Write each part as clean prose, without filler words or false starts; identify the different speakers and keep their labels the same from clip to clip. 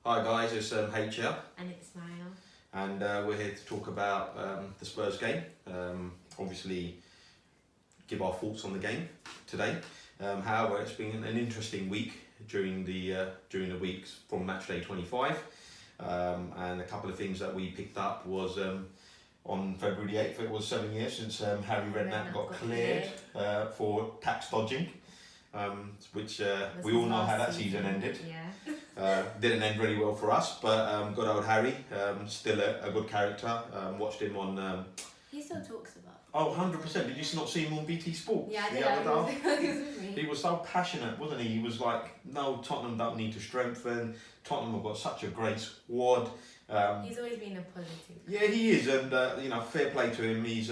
Speaker 1: Hi guys, it's H here,
Speaker 2: And it's Smile.
Speaker 1: and we're here to talk about the Spurs game. Obviously, give our thoughts on the game today. However, it's been an interesting week during the weeks from match day 25, and a couple of things that we picked up was on February the 8th. It was 7 years since Harry Redknapp got cleared for tax dodging. Which we all know how that season ended.
Speaker 2: Yeah.
Speaker 1: Didn't end really well for us, but good old Harry, still a good character. Watched him on.
Speaker 2: He still talks about.
Speaker 1: Oh, 100%. Did you not see him on BT Sports?
Speaker 2: Yeah, I did.
Speaker 1: the other day?
Speaker 2: He was with me.
Speaker 1: He was so passionate, wasn't he? He was like, no, Tottenham don't need to strengthen. Tottenham have got such a great squad.
Speaker 2: He's always been a positive.
Speaker 1: Yeah, he is, and fair play to him. He's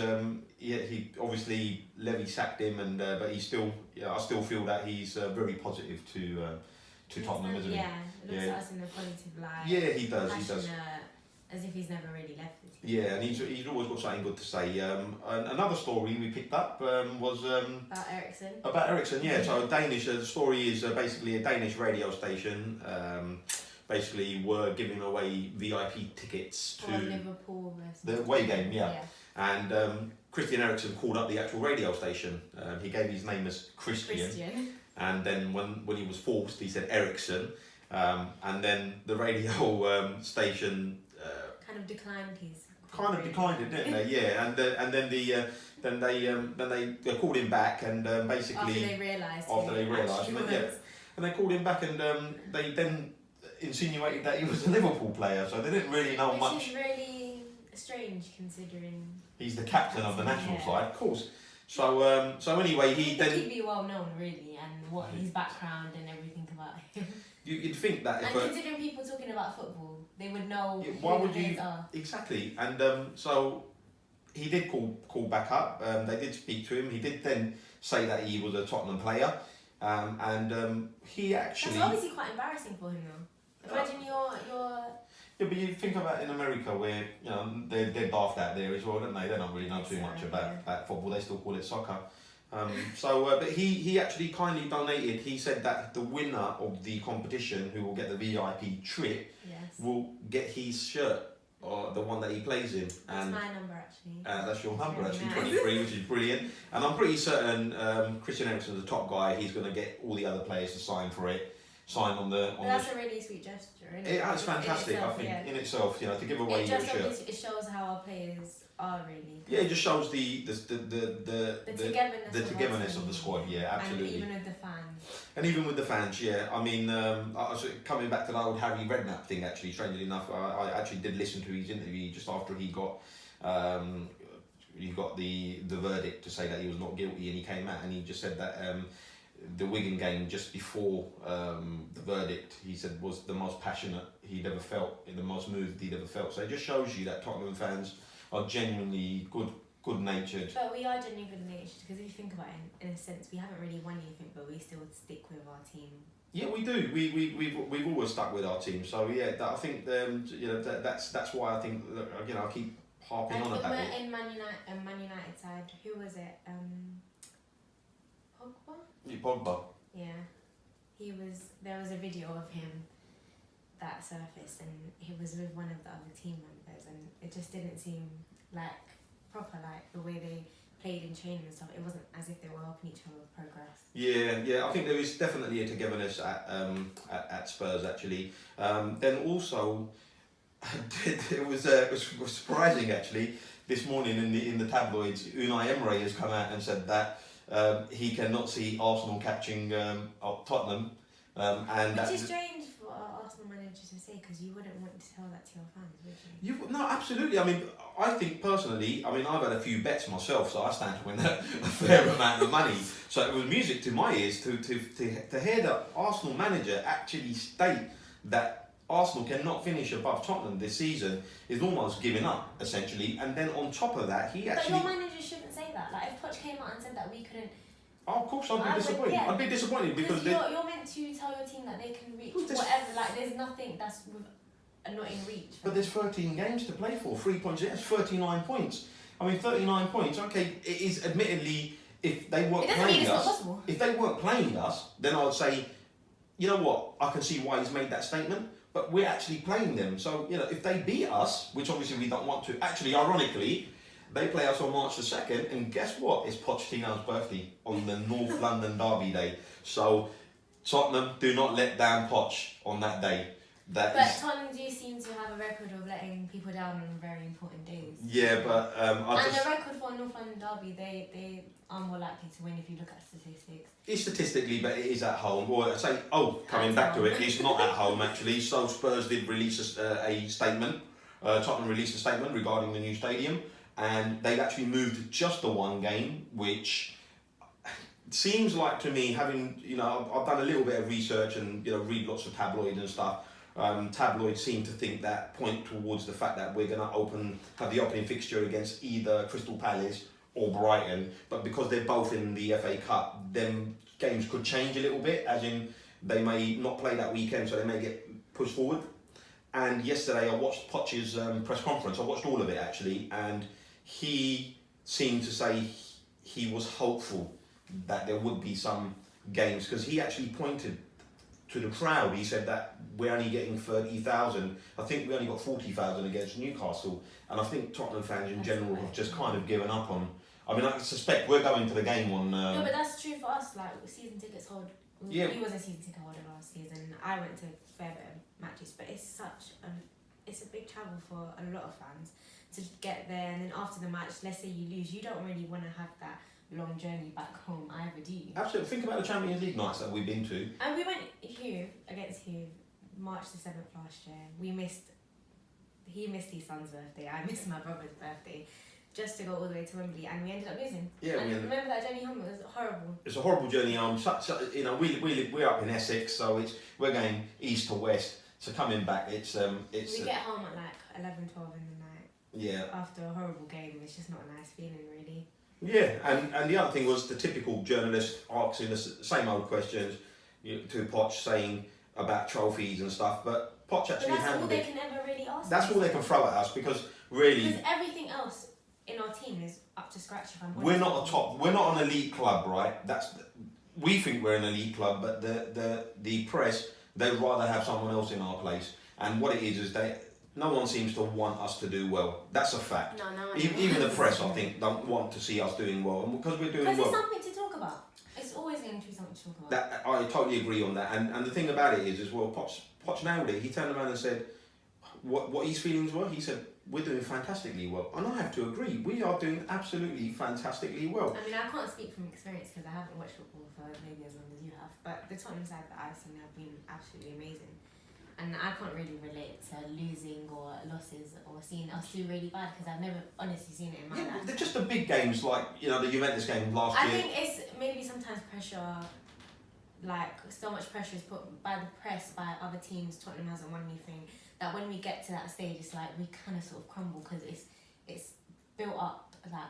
Speaker 1: he obviously Levy sacked him, and but he's still, I still feel that he's very positive to Tottenham, isn't he?
Speaker 2: Yeah, looks at us in a positive light.
Speaker 1: Yeah, he does. He does.
Speaker 2: As if he's never really left the team.
Speaker 1: Yeah, and he's always got something good to say. Another story we picked up was
Speaker 2: About Ericsson.
Speaker 1: about Ericsson. Yeah, so Danish. The story is basically a Danish radio station. Basically, were giving away VIP tickets to
Speaker 2: Liverpool versus
Speaker 1: the away game. Yeah. And Christian Eriksen called up the actual radio station. He gave his name as Christian. And then when he was forced, he said Ericsson. And then the radio station
Speaker 2: kind of declined his.
Speaker 1: Declined it, didn't they? Yeah. And then they called him back, and basically
Speaker 2: After they realised.
Speaker 1: and they called him back, and they then insinuated that he was a Liverpool player, so they didn't really know much.
Speaker 2: Which is really strange considering.
Speaker 1: He's the captain of the national side, of course. So anyway,
Speaker 2: He'd be well known, really, and what his background and everything about him.
Speaker 1: You'd think that if
Speaker 2: and considering people talking about football, they would know
Speaker 1: why
Speaker 2: who
Speaker 1: would
Speaker 2: the
Speaker 1: you
Speaker 2: players are.
Speaker 1: Exactly, and so he did call back up. They did speak to him. He did then say that he was a Tottenham player, and he actually.
Speaker 2: That's obviously quite embarrassing for him, though. Imagine you're.
Speaker 1: Yeah, but you think about in America where they're daft out there as well, don't they? They don't really know too much about football. They still call it soccer. But he actually kindly donated. He said that the winner of the competition, who will get the VIP trip, will get his shirt, or the one that he plays in.
Speaker 2: That's my number, actually.
Speaker 1: That's your number,
Speaker 2: really
Speaker 1: actually,
Speaker 2: nice.
Speaker 1: 23, which is brilliant. And I'm pretty certain Christian Eriksen's the top guy. He's going to get all the other players to sign for it. Sign on the.
Speaker 2: That's a really sweet gesture, isn't it?
Speaker 1: It's fantastic, I think, in itself. To give away your shirt.
Speaker 2: It shows how our players are really.
Speaker 1: Yeah, it just shows the togetherness of the squad. Yeah, absolutely.
Speaker 2: And even with the fans.
Speaker 1: And even with the fans, yeah. I mean, coming back to the old Harry Redknapp thing. Actually, strangely enough, I actually did listen to his interview just after he got the verdict to say that he was not guilty, and he came out and he just said that. The Wigan game just before the verdict, he said, was the most passionate he'd ever felt, the most moved he'd ever felt. So it just shows you that Tottenham fans are genuinely good-natured.
Speaker 2: But we are genuinely good-natured, because if you think about it, in a sense, we haven't really won anything, but we still stick with our team.
Speaker 1: Yeah, we do. We've always stuck with our team. So yeah, I think that's why I think I keep harping on about it.
Speaker 2: And we're in Man United side. Who was it? Pogba?
Speaker 1: Yeah, Pogba.
Speaker 2: Yeah, there was a video of him that surfaced, and he was with one of the other team members, and it just didn't seem like proper, like the way they played in training and stuff. It wasn't as if they were helping each other progress. Yeah.
Speaker 1: I think there is definitely a togetherness at Spurs, actually. Then also, it was surprising, actually. This morning in the tabloids, Unai Emery has come out and said that. He cannot see Arsenal catching Tottenham,
Speaker 2: which is strange for our Arsenal manager to say, because you wouldn't want to tell that to your fans, would you?
Speaker 1: No, absolutely. I mean, I think personally, I've had a few bets myself, so I stand to win a fair amount of money. So it was music to my ears to hear the Arsenal manager actually state that Arsenal cannot finish above Tottenham this season is almost giving up, essentially. And then on top of that, he actually.
Speaker 2: But your manager shouldn't say that. Like, if Poch came out and said that we couldn't.
Speaker 1: Oh, of course, I'd be disappointed. I'd be disappointed because
Speaker 2: you're meant to tell your team that they can reach whatever. Like, there's nothing that's not in reach.
Speaker 1: But there's 13 games to play for. 3 points. That's 39 points. 39 points. Okay, it is admittedly if they weren't playing us. If they weren't playing us, then I would say. you know what? I can see why he's made that statement. But we're actually playing them. So, if they beat us, which obviously we don't want to, actually, ironically, they play us on March the 2nd, and guess what? It's Pochettino's birthday on the North London Derby day. So, Tottenham, do not let down Poch on that day.
Speaker 2: But Tottenham do seem to have a record of letting people down on very important days.
Speaker 1: Yeah, but
Speaker 2: the record for North London Derby, they are more likely to win if you look at statistics.
Speaker 1: It's statistically, but it is at home. Or coming back to it, it's not at home actually. So Spurs did release a statement. Tottenham released a statement regarding the new stadium, and they've actually moved just the one game, which seems like to me, having I've done a little bit of research and read lots of tabloids and stuff. Tabloids seem to think that point towards the fact that we're going to have the opening fixture against either Crystal Palace or Brighton, but because they're both in the FA Cup, them games could change a little bit, as in they may not play that weekend, so they may get pushed forward. And yesterday I watched Poch's press conference. I watched all of it actually, and he seemed to say he was hopeful that there would be some games, because he actually pointed to the crowd. He said that we're only getting 30,000. I think we only got 40,000 against Newcastle, and I think Tottenham fans in general have just kind of given up on. I mean, I suspect we're going to the game on.
Speaker 2: No, but that's true for us. Like season tickets hold.
Speaker 1: Yeah.
Speaker 2: He was a season ticket holder last season. I went to fair bit of matches, but it's a big travel for a lot of fans to get there, and then after the match, let's say you lose, you don't really want to have that long journey back home either, do you?
Speaker 1: Absolutely. Think about the Champions League nights that we've been to.
Speaker 2: And we went against Hugh March the 7th last year. He missed his son's birthday, I missed my brother's birthday, just to go all the way to Wembley, and we ended up losing. Yeah, remember that journey home? It was horrible. It's a horrible journey home.
Speaker 1: We're up in Essex, so we're going east to west. So coming back, we
Speaker 2: get home at like 11, 12 in the night.
Speaker 1: Yeah.
Speaker 2: After a horrible game, it's just not a nice feeling, really.
Speaker 1: Yeah, and the other thing was the typical journalist asking the same old questions to Poch, saying about trophies and stuff, but Poch actually handled it.
Speaker 2: That's all they can ever really ask.
Speaker 1: That's all they can throw at us, because really...
Speaker 2: Because everything else in our team is up to scratch, if I'm honest.
Speaker 1: We're not an elite club, right? We think we're an elite club, but the press, they'd rather have someone else in our place. And what it is no one seems to want us to do well. That's a fact.
Speaker 2: No one.
Speaker 1: Even the press, I think, don't want to see us doing well, and because we're doing well.
Speaker 2: Because it's something to talk about. It's always going to be something to talk about.
Speaker 1: I totally agree on that. And the thing about it is, as well, Poch nailed it. He turned around and said what his feelings were. He said, we're doing fantastically well. And I have to agree. We are doing absolutely fantastically well.
Speaker 2: I mean, I can't speak from experience because I haven't watched football for maybe as long as you have. But the Tottenham side that I've seen have been absolutely amazing. And I can't really relate to losing or losses or seeing us do really bad, because I've never honestly seen it in my life.
Speaker 1: They're just the big games, like the Juventus game last year.
Speaker 2: I think it's maybe sometimes pressure, like so much pressure is put by the press, by other teams. Tottenham hasn't won anything. That when we get to that stage, it's like we kind of sort of crumble, because it's built up that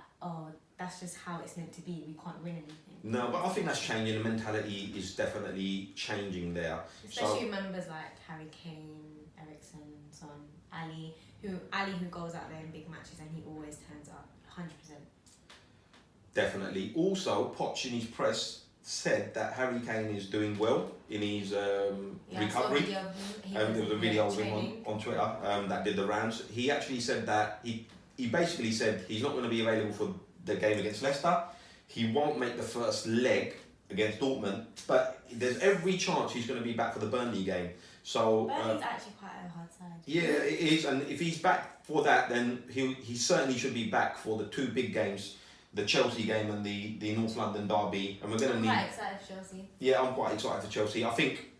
Speaker 2: that's just how it's meant to be. We can't win anything.
Speaker 1: No, but I think that's changing. The mentality is definitely changing there.
Speaker 2: Especially members like Harry Kane, Ericsson, Son, Ali, who goes out there in big matches and he always turns up, 100%.
Speaker 1: Definitely. Also, Poch in his press said that Harry Kane is doing well in his recovery. There was a video of him on Twitter that did the rounds. He actually said that he basically said he's not going to be available for the game against Leicester. He won't make the first leg against Dortmund, but there's every chance he's going to be back for the Burnley game. So
Speaker 2: Burnley's actually quite a hard side.
Speaker 1: Yeah, it is, and if he's back for that, then he certainly should be back for the two big games, the Chelsea game and the North London derby. And we're going to need.
Speaker 2: I'm quite excited for Chelsea.
Speaker 1: Yeah, I'm quite excited for Chelsea. I think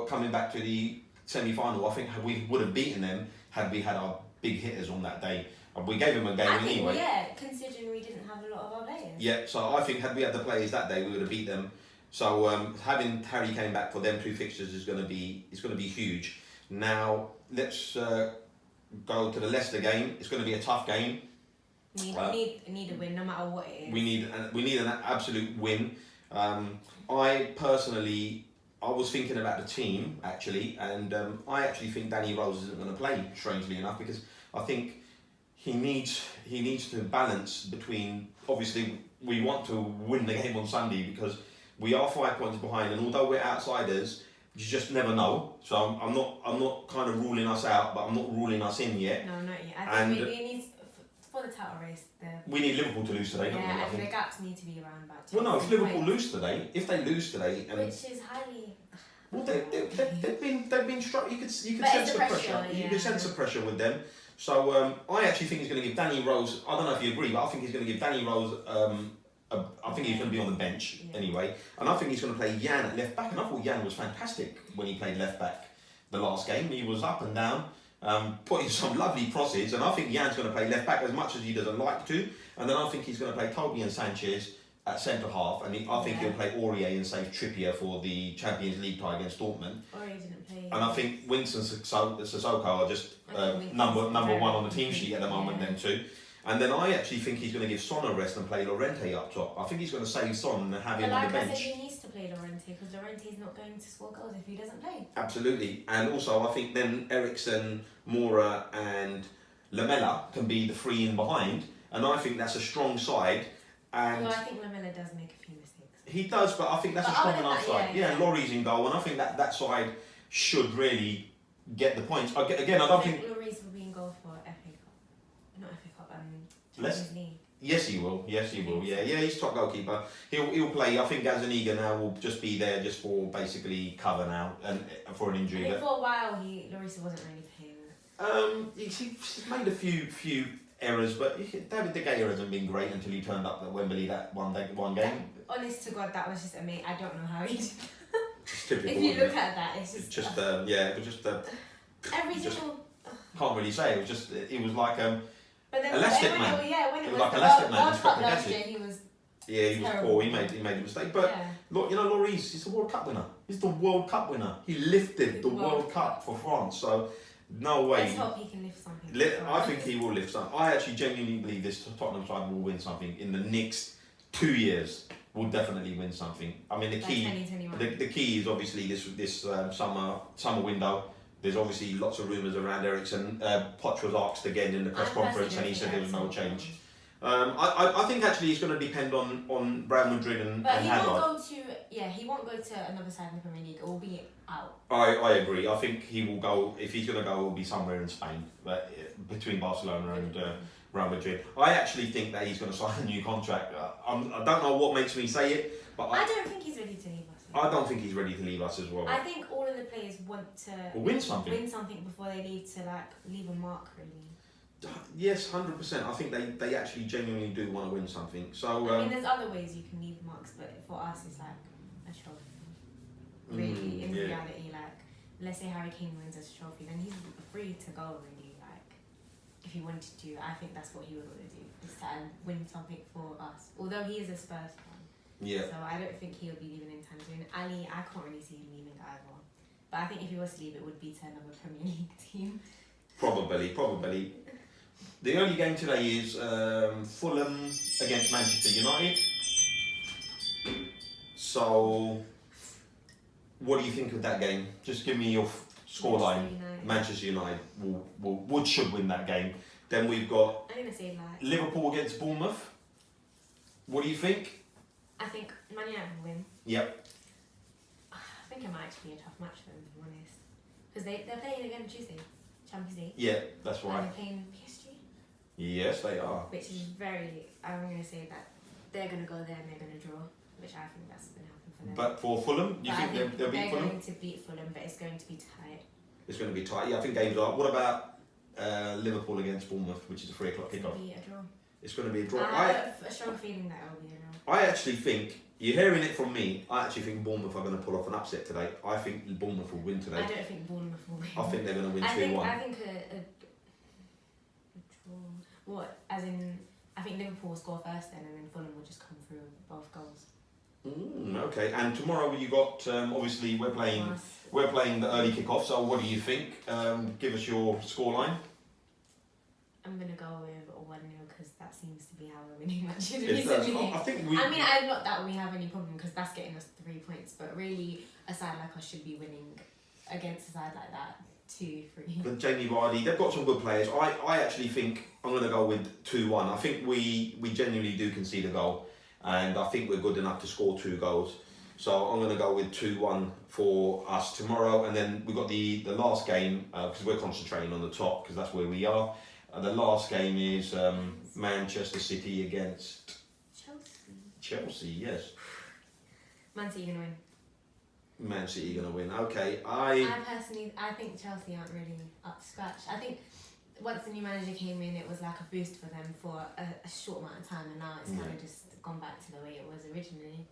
Speaker 1: coming back to the semi-final, I think we would have beaten them had we had our big hitters on that day. We gave them a game anyway.
Speaker 2: Yeah, considering we didn't have a lot of our players.
Speaker 1: Yeah, so I think had we had the players that day, we would have beat them. So having Harry Kane back for them two fixtures is going to be huge. Now let's go to the Leicester game. It's going to be a tough game.
Speaker 2: Need a win, no matter what it is.
Speaker 1: We need an absolute win. I personally, I was thinking about the team actually, and I actually think Danny Rose isn't going to play. Strangely enough, because I think he needs to balance between, obviously we want to win the game on Sunday because we are 5 points behind, and although we're outsiders, You just never know. So I'm not kind of ruling us out, but I'm not ruling us in yet.
Speaker 2: No, not yet. I think we need for the title race.
Speaker 1: We need Liverpool to lose today, don't we?
Speaker 2: Yeah,
Speaker 1: I
Speaker 2: and
Speaker 1: think.
Speaker 2: the gaps need to be around about.
Speaker 1: Well, no, if Liverpool lose today, if they lose today, and
Speaker 2: which is highly.
Speaker 1: well, they've been struck. You could
Speaker 2: But
Speaker 1: sense the pressure.
Speaker 2: yeah.
Speaker 1: You can sense the pressure with them. So I actually think he's going to give Danny Rose. I don't know if you agree, but I think he's going to give Danny Rose. I think he's going to be on the bench anyway, and I think he's going to play Jan at left back. And I thought Jan was fantastic when he played left back the last game. He was up and down, putting some lovely crosses, and I think Jan's going to play left back as much as he doesn't like to. And then I think he's going to play Toby and Sanchez at centre half, and I think he'll play Aurier and save Trippier for the Champions League tie against Dortmund.
Speaker 2: Aurier didn't play.
Speaker 1: And I think Winston Sissoko are just number one on the team sheet at the moment. Them two. And then I actually think he's going to give Son a rest and play Llorente up top. I think he's going to save Son and have him on the bench.
Speaker 2: I said, he needs to play Llorente because Llorente's not going to score goals if he doesn't play.
Speaker 1: Absolutely. And also I think then Eriksen, Moura and Lamela can be the three in behind. And I think that's a strong side. And
Speaker 2: I think Lamela does make a few mistakes.
Speaker 1: He does, but I think that's a strong enough side. Yeah, Laurie's in goal, and I think that side should really get the points. Again, I don't think
Speaker 2: Lloris will be in goal for FA Cup. Not FA Cup, Champions League.
Speaker 1: Yes, he will. Yes, he will. Yeah, he's top goalkeeper. He'll play. I think Gazaniga now will just be there just for basically cover now and for an injury.
Speaker 2: I think for a while, Lloris wasn't really playing.
Speaker 1: He's made a few errors, but David De Gea hasn't been great until he turned up at Wembley that one game.
Speaker 2: Honest to God, that was just amazing. I don't know how he did.
Speaker 1: Typical,
Speaker 2: if you look at that, it's just.
Speaker 1: It was just
Speaker 2: every single.
Speaker 1: Can't really say. It was like
Speaker 2: But then
Speaker 1: Elastic
Speaker 2: when
Speaker 1: Man.
Speaker 2: It was
Speaker 1: like
Speaker 2: the
Speaker 1: Elastic Man.
Speaker 2: World Cup last year, he was.
Speaker 1: Yeah, he was poor. He made a mistake. But look, Lloris, he's a World Cup winner. He's the World Cup winner. He lifted the World Cup for France. So no way.
Speaker 2: Let's hope he can lift something.
Speaker 1: I think he will lift something. I actually genuinely believe this Tottenham side will win something in the next 2 years. Will definitely win something. I mean, the key is obviously this summer window. There's obviously lots of rumours around Eriksen. Poch was asked again in the press conference, and he said there was no change. I think actually it's going to depend on Real Madrid and Hazard.
Speaker 2: He won't go to another side in the Premier League. It will be out.
Speaker 1: I agree. I think he will go. If he's going to go, it will be somewhere in Spain, but between Barcelona and Real Madrid. I actually think that he's going to sign a new contract. I don't know what makes me say it, but
Speaker 2: I don't think he's ready to leave us.
Speaker 1: I don't think he's ready to leave us as well.
Speaker 2: I think all of the players want to
Speaker 1: win something
Speaker 2: before they leave to leave a mark, really.
Speaker 1: Yes, 100%. I think they actually genuinely do want to win something. So
Speaker 2: I mean, there's other ways you can leave marks, but for us, it's like a trophy. Really, in reality, let's say Harry Kane wins a trophy, then he's free to go. Really, if he wanted to, I think that's what he would want to do, is to win something for us. Although he is a Spurs fan, so I don't think he'll be leaving anytime soon. Ali, I can't really see him leaving either. But I think if he was to leave, it would be to another Premier League team.
Speaker 1: Probably. The only game today is Fulham against Manchester United. So, what do you think of that game? Just give me your scoreline. Manchester United should win that game. Then we've got Liverpool against Bournemouth. What do you think?
Speaker 2: I think Man United will win.
Speaker 1: Yep.
Speaker 2: I think it might actually be a tough match for them, to be honest. Because they're playing again Tuesday, Champions League.
Speaker 1: Yeah, that's right.
Speaker 2: And they're playing PSG.
Speaker 1: Yes, they are.
Speaker 2: Which is I'm going to say that they're going to go there and they're going to draw, which I think that's going to happen for them.
Speaker 1: But for Fulham, you think they'll beat Fulham?
Speaker 2: They're going to beat Fulham, but it's going to be tight.
Speaker 1: It's going to be tight. Yeah, I think games are. What about Liverpool against Bournemouth, which is a 3 o'clock kickoff?
Speaker 2: It's going to be a draw.
Speaker 1: It's going to be a draw.
Speaker 2: I have a strong feeling that it will be a draw.
Speaker 1: I actually think, you're hearing it from me, I actually think Bournemouth are going to pull off an upset today. I think Bournemouth will win today.
Speaker 2: I don't think Bournemouth will win.
Speaker 1: I think they're going to win 2-1.
Speaker 2: I think a draw. What? As in, I think Liverpool will score first then, and then Fulham will just come through with both goals.
Speaker 1: Okay, and tomorrow you got, obviously we're playing the early kick-off, so what do you think? Give us your scoreline.
Speaker 2: I'm going to go with a 1-0 because that seems to be how we're winning matches
Speaker 1: recently.
Speaker 2: I'm not that we have any problem because that's getting us 3 points, but really a side like us should be winning against a side like that 2-3.
Speaker 1: But Jamie Vardy, they've got some good players. I actually think I'm going to go with 2-1. I think we genuinely do concede a goal, and I think we're good enough to score 2 goals. So I'm going to go with 2-1 for us tomorrow, and then we've got the last game because we're concentrating on the top because that's where we are. The last game is Manchester City against Chelsea. Yes.
Speaker 2: Man City gonna win.
Speaker 1: Man City going to win. Okay,
Speaker 2: I personally think Chelsea aren't really up to scratch. I think once the new manager came in, it was like a boost for them for a short amount of time, and now it's kind of just gone back to the way it was originally.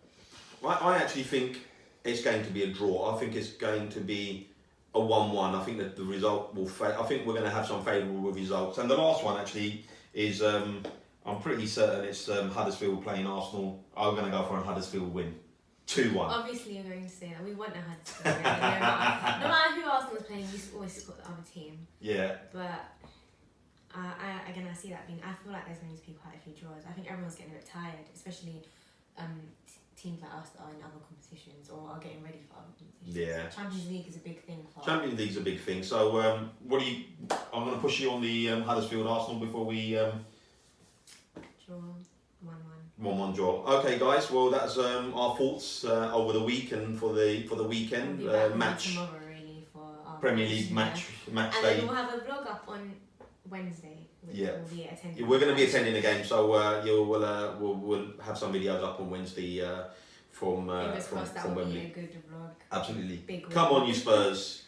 Speaker 1: I actually think it's going to be a draw. I think it's going to be a 1-1. I think that the result will I think we're going to have some favourable results. And the last one actually is, I'm pretty certain it's Huddersfield playing Arsenal. I'm going to go for a Huddersfield win. 2-1.
Speaker 2: Obviously, you're going to say that. We want a Huddersfield win. No matter who Arsenal's playing, you always support the other team.
Speaker 1: Yeah.
Speaker 2: But I see that being. I feel like there's going to be quite a few draws. I think everyone's getting a bit tired, especially teams like us that are in other competitions or are getting ready for other competitions.
Speaker 1: Yeah.
Speaker 2: Champions League is a big thing for.
Speaker 1: Champions League's a big thing. So what do you? I'm going to push you on the Huddersfield Arsenal before we.
Speaker 2: Draw 1-1.
Speaker 1: 1-1 draw. Okay, guys. Well, that's our thoughts over the week and for the weekend
Speaker 2: We'll be back
Speaker 1: match.
Speaker 2: tomorrow, really, for our
Speaker 1: Premier League match
Speaker 2: and
Speaker 1: day.
Speaker 2: then we'll have a vlog up on Wednesday, which
Speaker 1: Yeah.
Speaker 2: will be attending.
Speaker 1: We're going to be attending the game, so we'll have some videos up on Wednesday from
Speaker 2: Fingers crossed that will
Speaker 1: Wembley.
Speaker 2: be a good vlog.
Speaker 1: Absolutely.
Speaker 2: Big
Speaker 1: Come
Speaker 2: win.
Speaker 1: on, you Spurs.